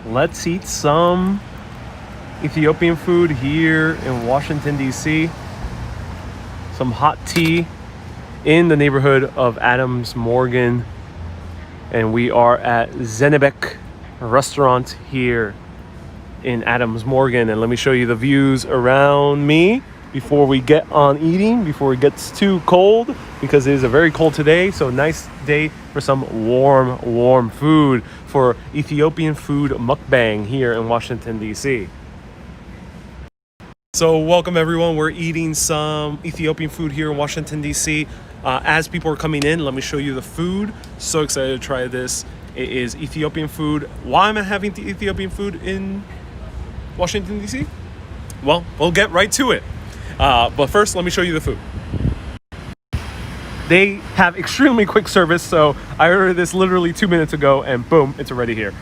let's eat some Ethiopian food here in Washington, D.C. Some hot tea in the neighborhood of Adams Morgan. And we are at Zenebek restaurant here in Adams Morgan. And let me show you the views around me before we get on eating, before it gets too cold, because it is a very cold today. So nice day for some warm food for Ethiopian food mukbang here in Washington, D.C. So welcome everyone. We're eating some Ethiopian food here in Washington, D.C. As people are coming in, let me show you the food. So excited to try this. It is Ethiopian food. Why am I having the Ethiopian food in Washington, D.C.? Well, we'll get right to it. But first, let me show you the food. They have extremely quick service, so I ordered this literally 2 minutes ago, and boom, it's already here.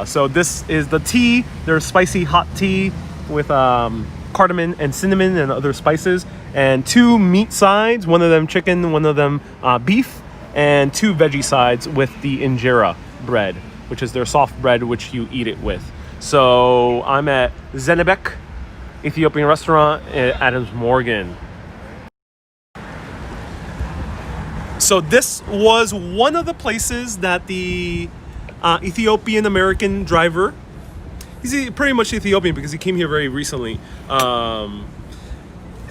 So this is the tea. There's spicy hot tea with cardamom and cinnamon and other spices, and 2 meat sides, one of them chicken, one of them beef, and 2 veggie sides with the injera bread, which is their soft bread which you eat it with. So I'm at Zenebek Ethiopian restaurant at Adams Morgan. So this was one of the places that the Ethiopian American driver, he's pretty much Ethiopian because he came here very recently,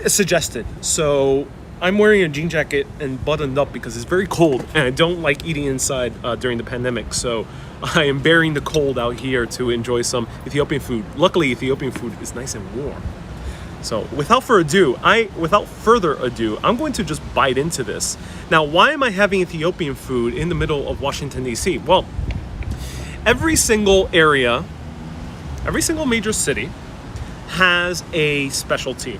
suggested. So I'm wearing a jean jacket and buttoned up because it's very cold and I don't like eating inside during the pandemic. So I am bearing the cold out here to enjoy some Ethiopian food. Luckily, Ethiopian food is nice and warm. So without further ado, I'm going to just bite into this. Now, why am I having Ethiopian food in the middle of Washington, D.C.? Well, every single area, every single major city has a specialty.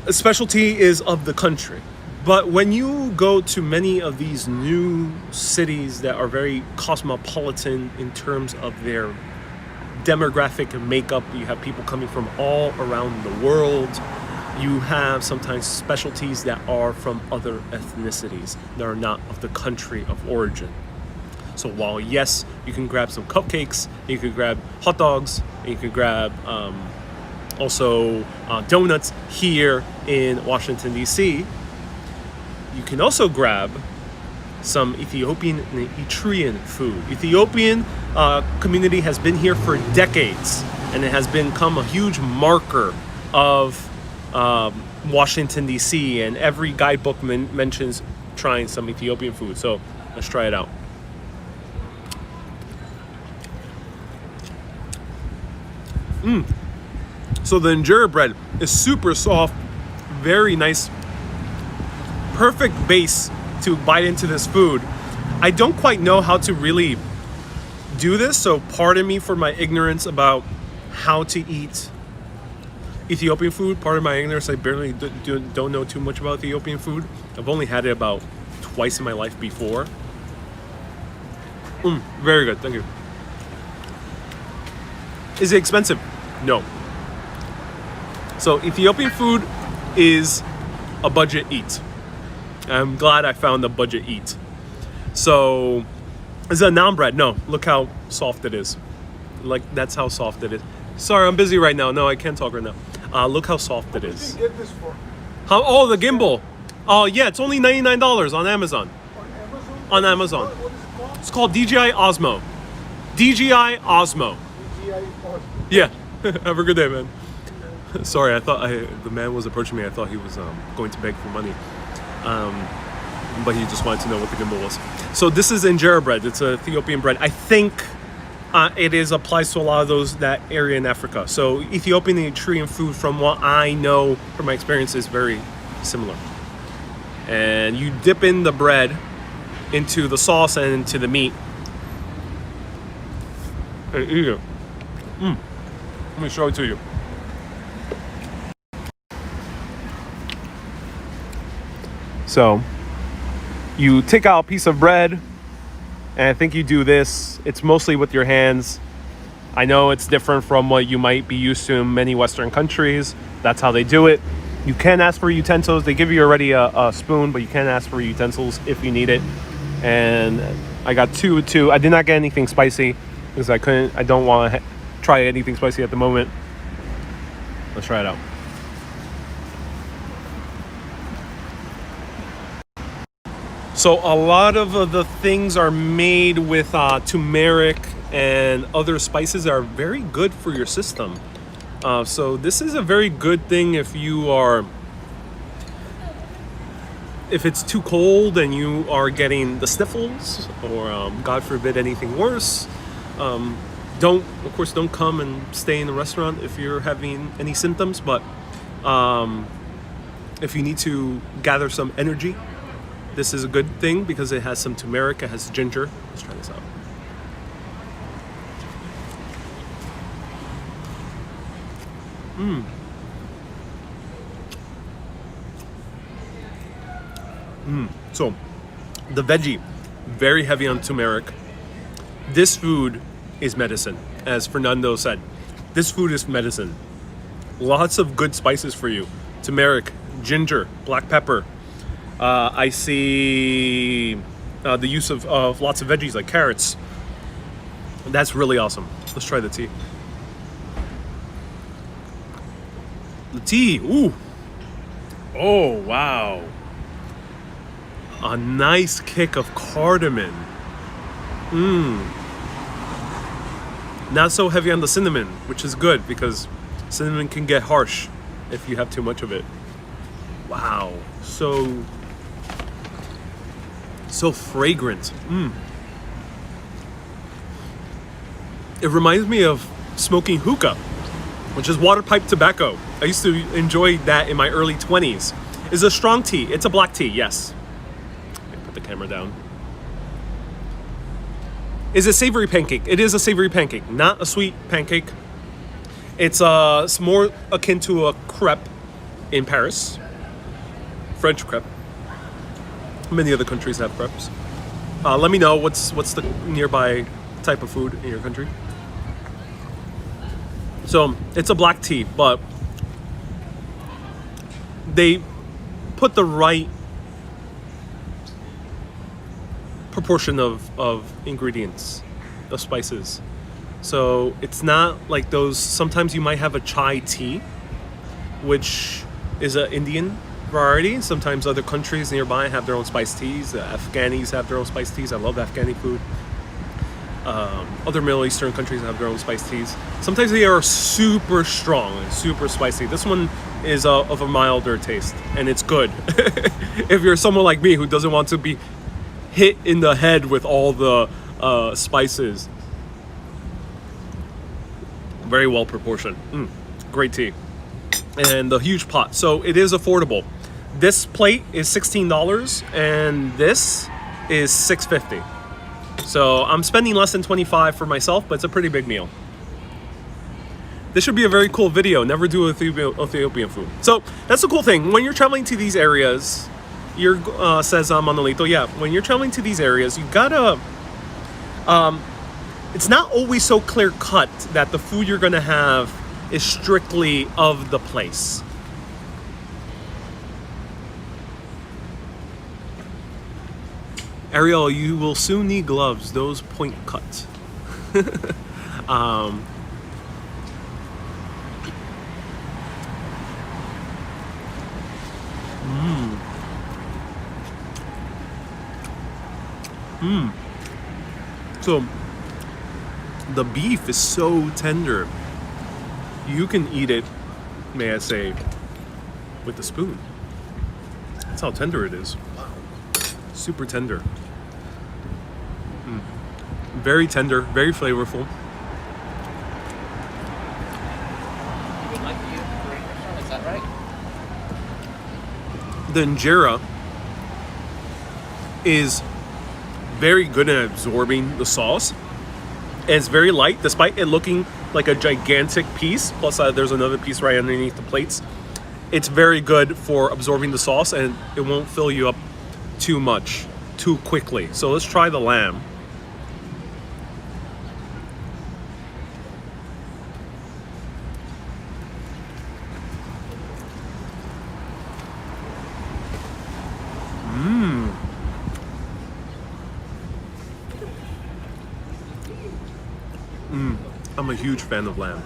A specialty is of the country. But when you go to many of these new cities that are very cosmopolitan in terms of their demographic and makeup, you have people coming from all around the world. You have sometimes specialties that are from other ethnicities that are not of the country of origin. So while yes, you can grab some cupcakes, you can grab hot dogs, and you can grab also donuts here in Washington, D.C., you can also grab some Ethiopian and Eritrean food. Ethiopian community has been here for decades, and it has become a huge marker of Washington, D.C., and every guidebook mentions trying some Ethiopian food. So let's try it out. So the injera bread is super soft, very nice, perfect base to bite into this food. I don't quite know how to really do this, so pardon me for my ignorance about how to eat Ethiopian food. Pardon my ignorance, I barely don't know too much about Ethiopian food. I've only had it about twice in my life before. Very good, thank you. Is it expensive? No. So Ethiopian food is a budget eat. I'm glad I found a budget eat. So, is it a naan bread? No, look how soft it is. Like, that's how soft it is. Sorry, I'm busy right now. No, I can't talk right now. Look how soft it is. What did you get this for? Oh, the gimbal. Oh, yeah, it's only $99 on Amazon. On Amazon? On Amazon. What is it called? It's called DJI Osmo. DJI Osmo. DJI Osmo. Yeah. Have a good day, man. Sorry, I thought the man was approaching me. I thought he was going to beg for money. But he just wanted to know what the gimbal was. So this is injera bread. It's an Ethiopian bread. I think it applies to a lot of that area in Africa. So Ethiopian and Eritrean food, from what I know from my experience, is very similar. And you dip in the bread into the sauce and into the meat. And eat it. Let me show it to you. So you take out a piece of bread, and I think you do this. It's mostly with your hands. I know it's different from what you might be used to in many Western countries. That's how they do it. You can ask for utensils. They give you already a spoon, but you can ask for utensils if you need it. And I got two. I did not get anything spicy. because I don't want to try anything spicy at the moment. Let's try it out. So a lot of the things are made with turmeric and other spices that are very good for your system. So this is a very good thing if it's too cold and you are getting the sniffles, or God forbid anything worse. Don't come and stay in the restaurant if you're having any symptoms. But if you need to gather some energy, this is a good thing because it has some turmeric, it has ginger. Let's try this out. So, the veggie, very heavy on turmeric. This food is medicine, as Fernando said. This food is medicine. Lots of good spices for you. Turmeric, ginger, black pepper. I see the use of lots of veggies like carrots. That's really awesome. Let's try the tea. The tea, ooh. Oh, wow. A nice kick of cardamom. Not so heavy on the cinnamon, which is good because cinnamon can get harsh if you have too much of it. Wow. So fragrant. It reminds me of smoking hookah, which is water pipe tobacco. I used to enjoy that in my early 20s. It's a strong tea. It's a black tea, yes. Put the camera down. Is a savory pancake. It is a savory pancake, not a sweet pancake. It's more akin to a crepe in Paris. French crepe. Many other countries have crepes. Let me know what's the nearby type of food in your country. So it's a black tea, but they put the right proportion of ingredients, of spices. So it's not like those. Sometimes you might have a chai tea, which is an Indian variety. Sometimes other countries nearby have their own spiced teas. Afghanis have their own spiced teas. I love Afghani food. Other Middle Eastern countries have their own spiced teas. Sometimes they are super strong and super spicy. This one is of a milder taste, and it's good. If you're someone like me who doesn't want to be hit in the head with all the spices. Very well proportioned. Great tea. And the huge pot. So it is affordable. This plate is $16 and this is $6.50. So I'm spending less than $25 for myself, but it's a pretty big meal. This should be a very cool video. Never do Ethiopian food. So that's the cool thing. When you're traveling to these areas, says Manolito, yeah, when you're traveling to these areas, you gotta, it's not always so clear cut that the food you're gonna have is strictly of the place. Ariel, you will soon need gloves. Those point cut. So the beef is so tender. You can eat it, may I say, with a spoon. That's how tender it is. Wow. Super tender. Very tender, very flavorful. You would like to use the Korean restaurant, is that right? The injera is very good at absorbing the sauce. And it's very light, despite it looking like a gigantic piece. Plus, there's another piece right underneath the plates. It's very good for absorbing the sauce, and it won't fill you up too much, too quickly. So let's try the lamb. I'm a huge fan of lamb.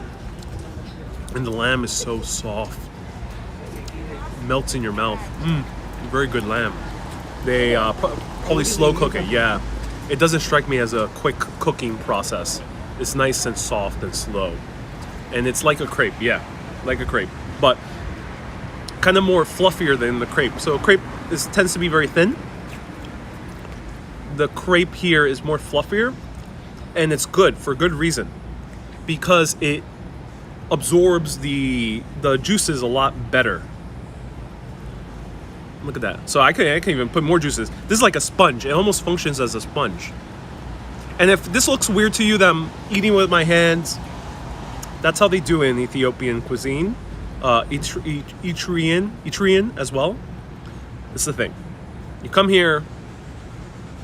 And the lamb is so soft. Melts in your mouth. Very good lamb. They probably slow cook it, yeah. It doesn't strike me as a quick cooking process. It's nice and soft and slow. And it's like a crepe, yeah. Like a crepe. But kind of more fluffier than the crepe. So crepe tends to be very thin. The crepe here is more fluffier. And it's good for good reason. Because it absorbs the juices a lot better. Look at that. So I can even put more juices. This is like a sponge. It almost functions as a sponge. And if this looks weird to you that I'm eating with my hands, that's how they do it in Ethiopian cuisine. Eritrean as well. It's the thing. You come here,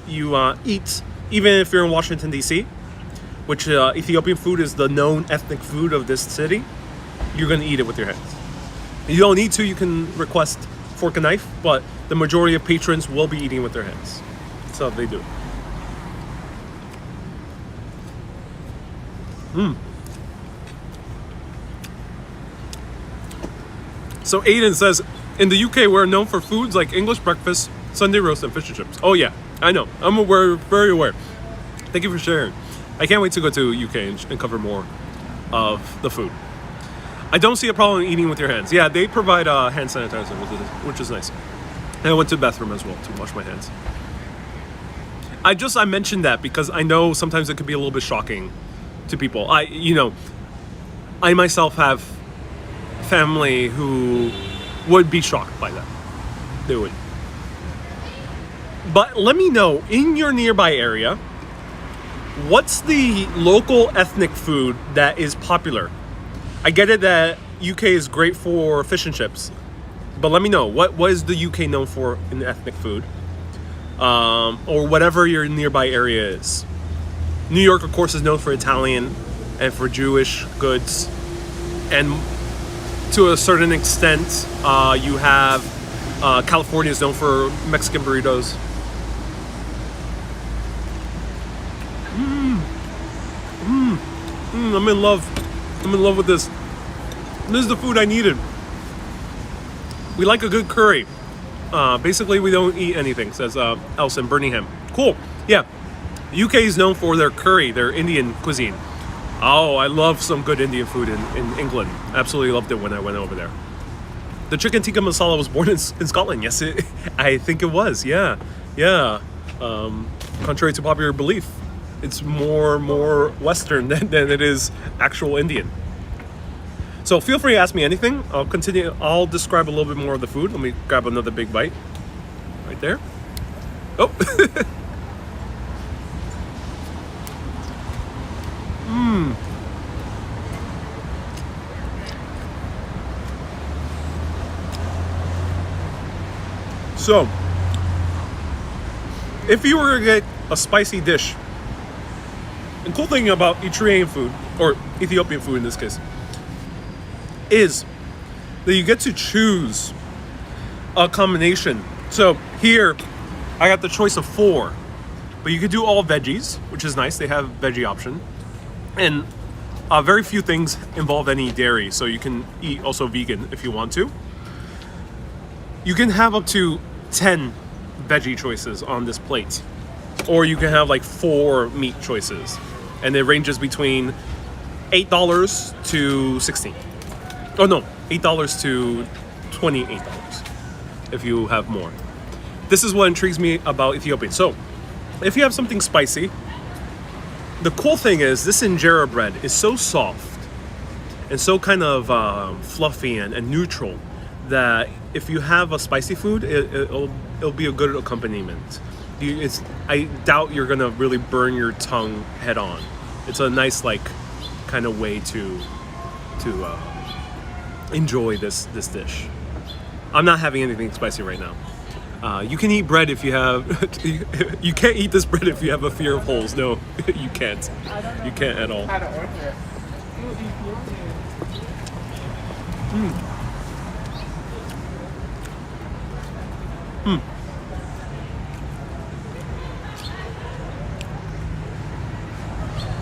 you eat, even if you're in Washington, D.C., which Ethiopian food is the known ethnic food of this city, you're going to eat it with your hands. You don't need to. You can request fork and knife, but the majority of patrons will be eating with their hands. That's how they do it. So Aiden says, in the UK, we're known for foods like English breakfast, Sunday roast, and fish and chips. Oh yeah, I know. I'm aware, very aware. Thank you for sharing. I can't wait to go to UK and cover more of the food. I don't see a problem eating with your hands. Yeah, they provide hand sanitizer, which is nice. And I went to the bathroom as well to wash my hands. I mentioned that because I know sometimes it could be a little bit shocking to people. I myself have family who would be shocked by that. They would. But let me know, in your nearby area, what's the local ethnic food that is popular? I get it that UK is great for fish and chips, but let me know, what is the UK known for in ethnic food? Or whatever your nearby area is. New York, of course, is known for Italian and for Jewish goods. And to a certain extent, you have California is known for Mexican burritos. I'm in love. I'm in love with this. This is the food I needed. We like a good curry. Basically, we don't eat anything, says Elson Birmingham. Cool. Yeah. The UK is known for their curry, their Indian cuisine. Oh, I love some good Indian food in England. Absolutely loved it when I went over there. The chicken tikka masala was born in Scotland. Yes, I think it was. Yeah. Yeah. Contrary to popular belief, it's more Western than it is actual Indian. So feel free to ask me anything. I'll continue. I'll describe a little bit more of the food. Let me grab another big bite. Right there. Oh. So, if you were to get a spicy dish, the cool thing about Eritrean food, or Ethiopian food in this case, is that you get to choose a combination. So here, I got the choice of 4, but you could do all veggies, which is nice. They have veggie option, and very few things involve any dairy, so you can eat also vegan if you want to. You can have up to 10 veggie choices on this plate, or you can have like 4 meat choices, and it ranges between $8 to $16. Oh no, $8 to $28 if you have more. This is what intrigues me about Ethiopia. So, if you have something spicy, the cool thing is this injera bread is so soft and so kind of fluffy and neutral that if you have a spicy food, it'll be a good accompaniment. I doubt you're gonna really burn your tongue head on. It's a nice like kind of way to enjoy this dish. I'm not having anything spicy right now. You can eat bread if you have. You can't eat this bread if you have a fear of holes. No, you can't. You can't at all.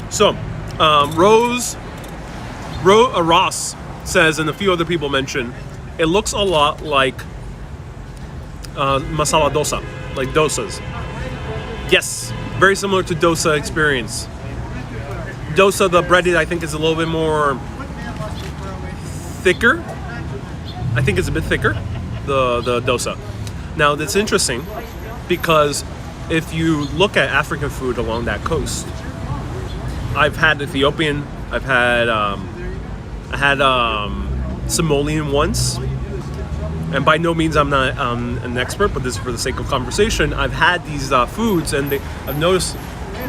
So, Ross says, and a few other people mention, it looks a lot like masala dosa, like dosas. Yes, very similar to dosa experience. Dosa, the breaded, I think, is a little bit more thicker. I think it's a bit thicker, the dosa. Now, that's interesting because if you look at African food along that coast, I've had Ethiopian, I had Somalian once, and by no means I'm not an expert, but this is for the sake of conversation. I've had these foods, and I've noticed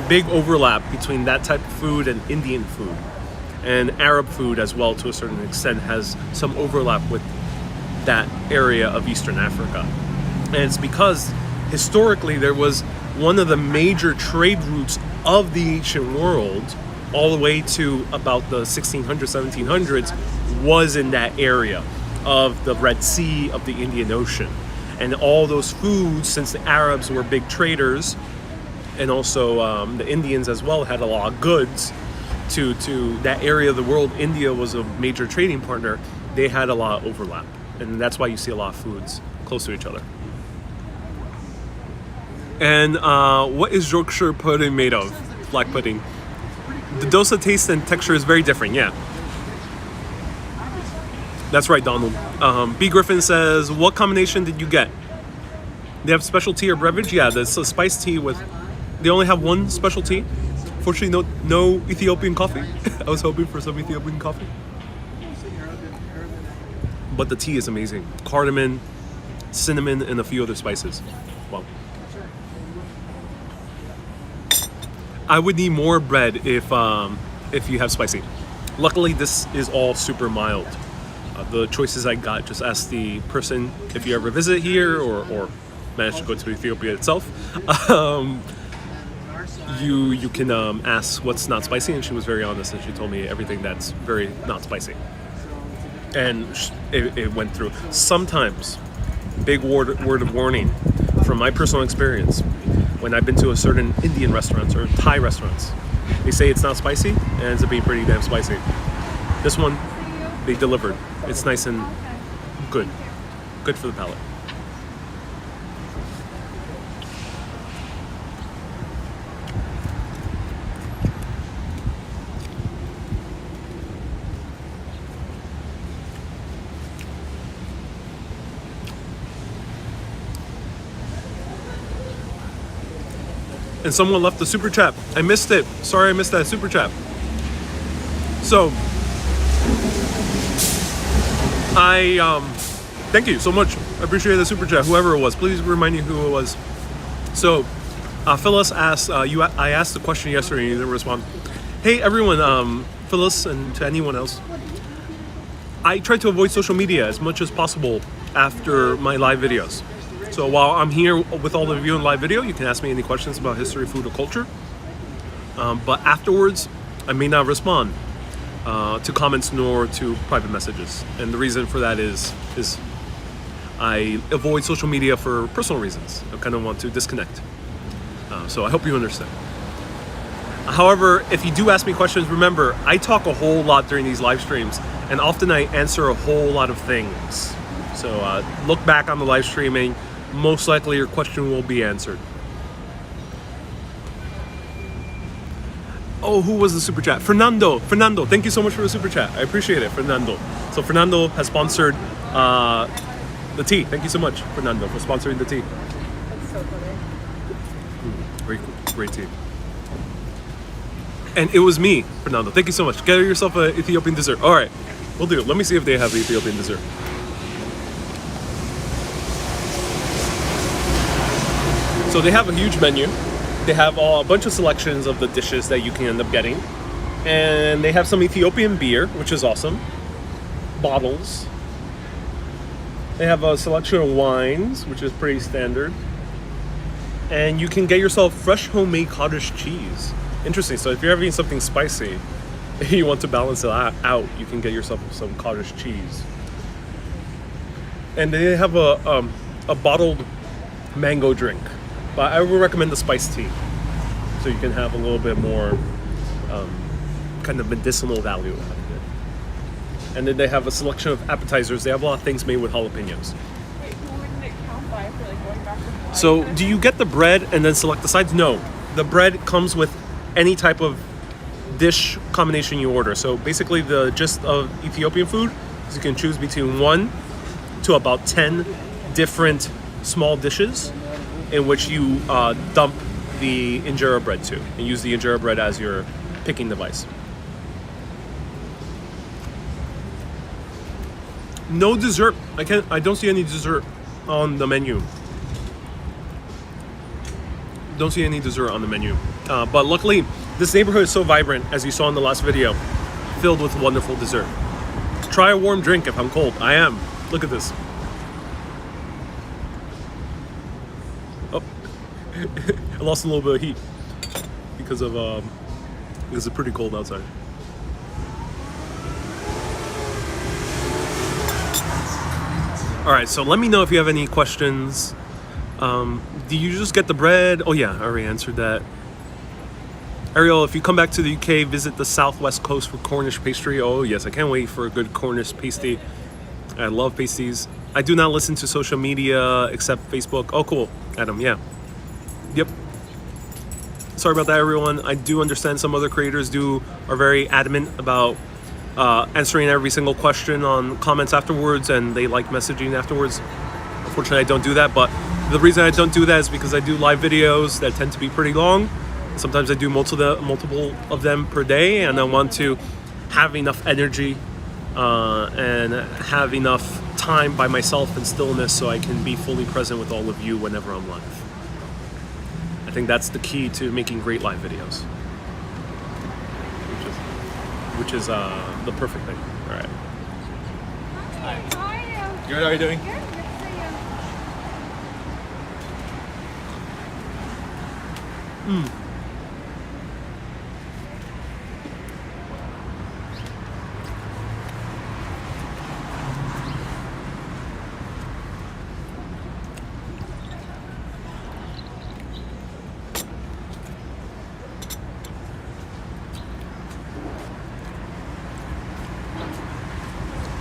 big overlap between that type of food and Indian food, and Arab food as well to a certain extent has some overlap with that area of Eastern Africa. And it's because historically there was one of the major trade routes of the ancient world all the way to about the 1600s, 1700s was in that area of the Red Sea, of the Indian Ocean. And all those foods, since the Arabs were big traders, and also the Indians as well had a lot of goods to that area of the world. India was a major trading partner. They had a lot of overlap. And that's why you see a lot of foods close to each other. And what is Yorkshire pudding made of? Black pudding. The dosa taste and texture is very different, yeah. That's right, Donald. B. Griffin says, what combination did you get? They have special tea or beverage? Yeah, there's a spiced tea with... They only have one special tea. Fortunately, no Ethiopian coffee. I was hoping for some Ethiopian coffee. But the tea is amazing. Cardamom, cinnamon, and a few other spices. Wow. I would need more bread if you have spicy. Luckily, this is all super mild. The choices I got, just ask the person if you ever visit here or manage to go to Ethiopia itself. You can ask what's not spicy, and she was very honest, and she told me everything that's very not spicy. And it went through. Sometimes, big word of warning from my personal experience, when I've been to a certain Indian restaurants or Thai restaurants, they say it's not spicy, and it ends up being pretty damn spicy. This one, they delivered. It's nice and good. Good for the palate. And someone left the super chat. I missed it. Sorry I missed that super chat. So, thank you so much. I appreciate the super chat. Whoever it was, please remind me who it was. So, Phyllis asked, I asked the question yesterday and you didn't respond. Hey everyone, Phyllis and to anyone else. I try to avoid social media as much as possible after my live videos. So while I'm here with all of you in live video, you can ask me any questions about history, food, or culture. But afterwards, I may not respond to comments nor to private messages. And the reason for that is I avoid social media for personal reasons. I kind of want to disconnect. So I hope you understand. However, if you do ask me questions, remember, I talk a whole lot during these live streams, and often I answer a whole lot of things. So look back on the live streaming. Most likely your question will be answered. Oh, who was the super chat? Fernando, thank you so much for the super chat. I appreciate it, Fernando. So Fernando has sponsored the tea. Thank you so much, Fernando, for sponsoring the tea. That's so funny. Very cool, great tea. And it was me, Fernando. Thank you so much. Get yourself an Ethiopian dessert. All right, we'll do it. Let me see if they have Ethiopian dessert. So they have a huge menu. They have a bunch of selections of the dishes that you can end up getting. And they have some Ethiopian beer, which is awesome. Bottles. They have a selection of wines, which is pretty standard. And you can get yourself fresh homemade cottage cheese. Interesting. So if you're having something spicy and you want to balance it out, you can get yourself some cottage cheese. And they have a bottled mango drink. But I would recommend the spiced tea, so you can have a little bit more kind of medicinal value out of it. And then they have a selection of appetizers. They have a lot of things made with jalapenos. Wait, who wouldn't it count by for like going back and forth? So do you get the bread and then select the sides? No. The bread comes with any type of dish combination you order. So basically the gist of Ethiopian food is you can choose between 1 to about 10 different small dishes in which you dump the injera bread to and use the injera bread as your picking device. No dessert. I don't see any dessert on the menu. Don't see any dessert on the menu. But luckily, this neighborhood is so vibrant, as you saw in the last video, filled with wonderful dessert. Try a warm drink if I'm cold. I am. Look at this. Oh, I lost a little bit of heat because it's pretty cold outside. All right, so let me know if you have any questions. Do you just get the bread? Oh yeah, I already answered that. Ariel, if you come back to the UK, visit the southwest coast for Cornish pastry. Oh yes, I can't wait for a good Cornish pasty. I love pasties. I do not listen to social media except Facebook. Oh cool, Adam, yeah. Yep. Sorry about that, everyone. I do understand some other creators are very adamant about answering every single question on comments afterwards, and they like messaging afterwards. Unfortunately, I don't do that, but the reason I don't do that is because I do live videos that tend to be pretty long. Sometimes I do multiple of them per day, and I want to have enough energy and have enough time by myself and stillness so I can be fully present with all of you whenever I'm live. I think that's the key to making great live videos, which is the perfect thing. All right. Hi. Good, how are you doing? Good to see you.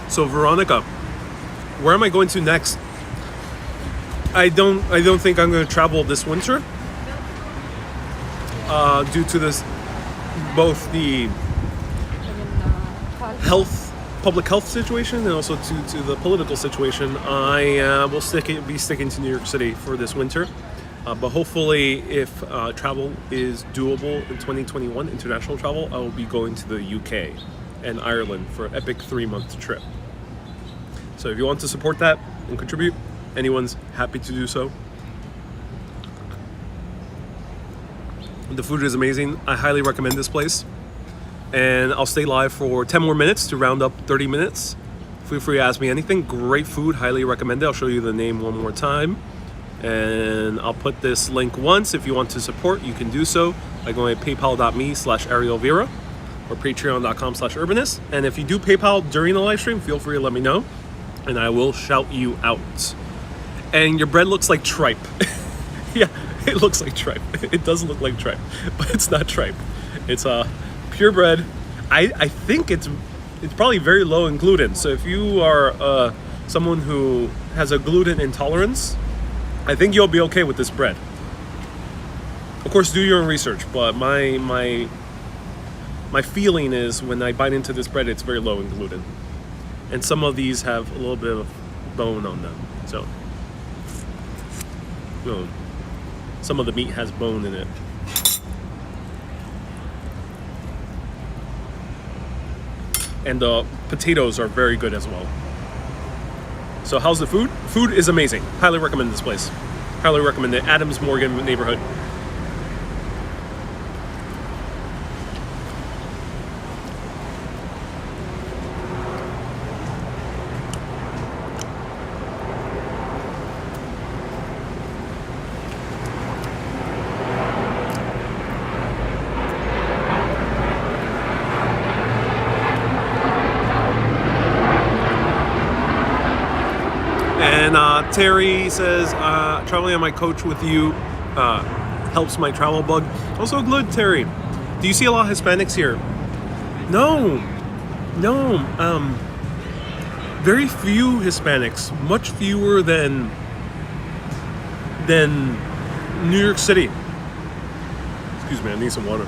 So Veronica, where am I going to next? I don't think I'm going to travel this winter. Due to this, both the public health situation and also to the political situation, I will be sticking to New York City for this winter. But hopefully, if travel is doable in 2021, international travel, I will be going to the UK and Ireland for an epic 3-month trip. So if you want to support that and contribute, anyone's happy to do so. The food is amazing. I highly recommend this place. And I'll stay live for 10 more minutes to round up 30 minutes. Feel free to ask me anything. Great food, highly recommend it. I'll show you the name one more time. And I'll put this link once. If you want to support, you can do so by going to paypal.me/ArielVera or patreon.com/Urbanist. And if you do PayPal during the live stream, feel free to let me know and I will shout you out. And your bread looks like tripe. Yeah, it looks like tripe. It does look like tripe, but it's not tripe. It's pure bread. I think it's probably very low in gluten. So if you are someone who has a gluten intolerance, I think you'll be okay with this bread. Of course, do your own research, but my feeling is when I bite into this bread, it's very low in gluten. And some of these have a little bit of bone on them. So, some of the meat has bone in it. And the potatoes are very good as well. So how's the food? Food is amazing. Highly recommend this place. Highly recommend it. Adams Morgan neighborhood. And Terry says, traveling on my coach with you helps my travel bug. Also good, Terry. Do you see a lot of Hispanics here? No, no. Very few Hispanics, much fewer than New York City. Excuse me, I need some water.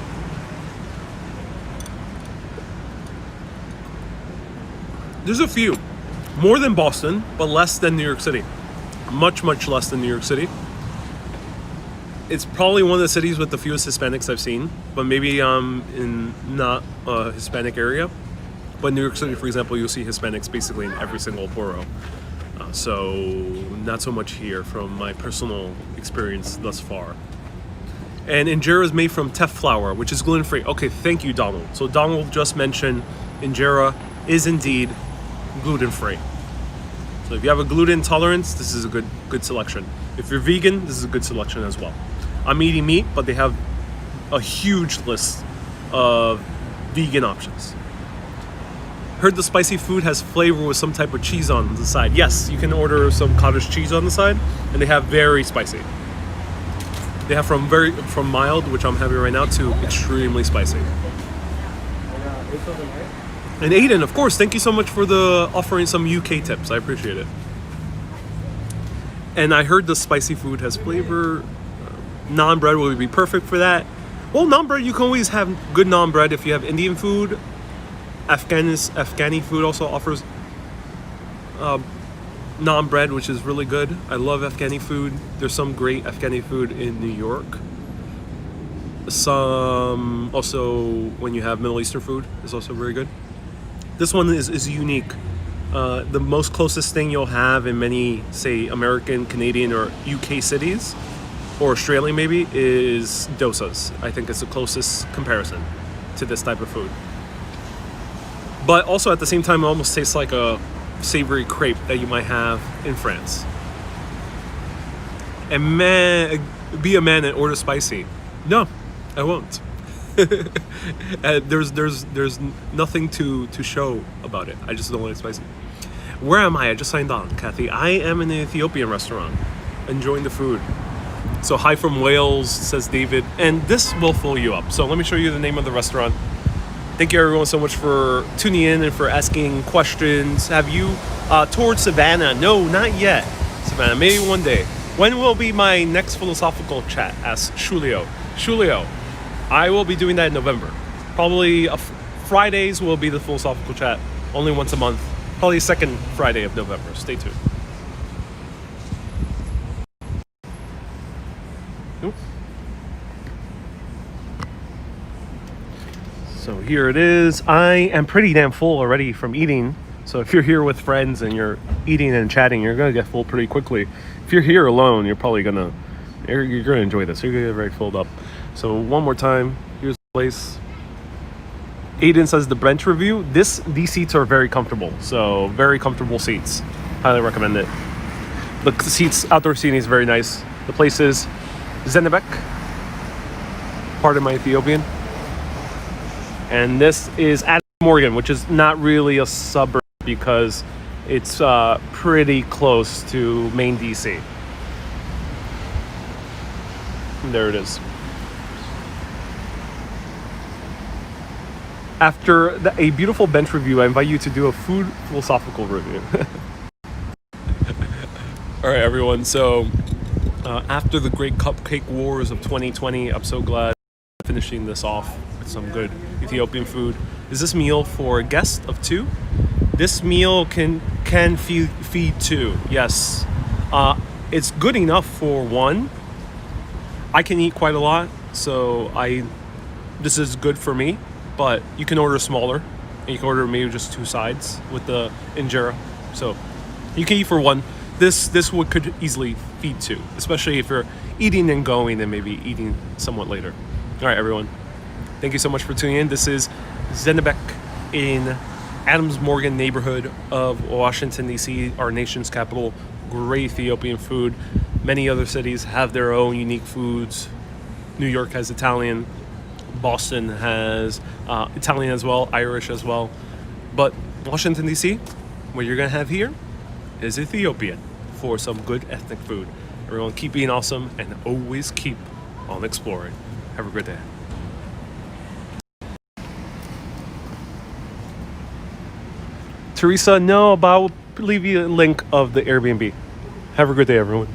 There's a few. More than Boston, but less than New York City. Much, much less than New York City. It's probably one of the cities with the fewest Hispanics I've seen, but maybe in not a Hispanic area. But New York City, for example, you'll see Hispanics basically in every single borough. So not so much here from my personal experience thus far. And injera is made from teff flour, which is gluten-free. Okay, thank you, Donald. So Donald just mentioned injera is indeed gluten-free. So if you have a gluten intolerance, this is a good selection. If you're vegan, this is a good selection as well. I'm eating meat, but they have a huge list of vegan options. Heard the spicy food has flavor with some type of cheese on the side. Yes, you can order some cottage cheese on the side, and they have very spicy. They have from mild, which I'm having right now, to extremely spicy. And Aiden, of course, thank you so much for the offering some UK tips. I appreciate it. And I heard the spicy food has flavor. Naan bread will be perfect for that. Well, naan bread, you can always have good naan bread if you have Indian food. Afghani food also offers naan bread, which is really good. I love Afghani food. There's some great Afghani food in New York. Some also, when you have Middle Eastern food, is also very good. This one is unique. The most closest thing you'll have in many, say, American, Canadian, or UK cities, or Australian maybe, is dosas. I think it's the closest comparison to this type of food. But also at the same time, it almost tastes like a savory crepe that you might have in France. And be a man and order spicy. No, I won't. There's nothing to show about it. I just don't like spicy. Where am I? I just signed on, Kathy. I am in an Ethiopian restaurant, enjoying the food. So hi from Wales, says David. And this will fill you up. So let me show you the name of the restaurant. Thank you everyone so much for tuning in and for asking questions. Have you toured Savannah? No, not yet. Savannah, maybe one day. When will be my next philosophical chat? Asks Shulio. Shulio, I will be doing that in November. Probably Fridays will be the philosophical chat. Only once a month. Probably second Friday of November. Stay tuned. Oops. So here it is. I am pretty damn full already from eating. So if you're here with friends and you're eating and chatting, you're gonna get full pretty quickly. If you're here alone, you're probably gonna enjoy this. You're gonna get very filled up. So one more time, here's the place. Aiden says the bench review. These seats are very comfortable. So very comfortable seats. Highly recommend it. The seats, outdoor seating is very nice. The place is Zenebek. Pardon my Ethiopian. And this is Adams Morgan, which is not really a suburb because it's pretty close to main DC. And there it is. After a beautiful bench review, I invite you to do a food philosophical review. All right, everyone. So after the great cupcake wars of 2020, I'm so glad finishing this off with some good Ethiopian food. Is this meal for a guest of 2? This meal can feed 2. Yes, it's good enough for 1. I can eat quite a lot, so this is good for me. But you can order smaller, and you can order maybe just 2 sides with the injera. So you can eat for 1. This could easily feed 2, especially if you're eating and going and maybe eating somewhat later. All right, everyone. Thank you so much for tuning in. This is Zenebek in Adams Morgan neighborhood of Washington, D.C., our nation's capital. Great Ethiopian food. Many other cities have their own unique foods. New York has Italian. Boston has Italian as well, Irish as well. But Washington, D.C., what you're going to have here is Ethiopian for some good ethnic food. Everyone keep being awesome and always keep on exploring. Have a great day. Teresa, no, but I will leave you a link of the Airbnb. Have a good day, everyone.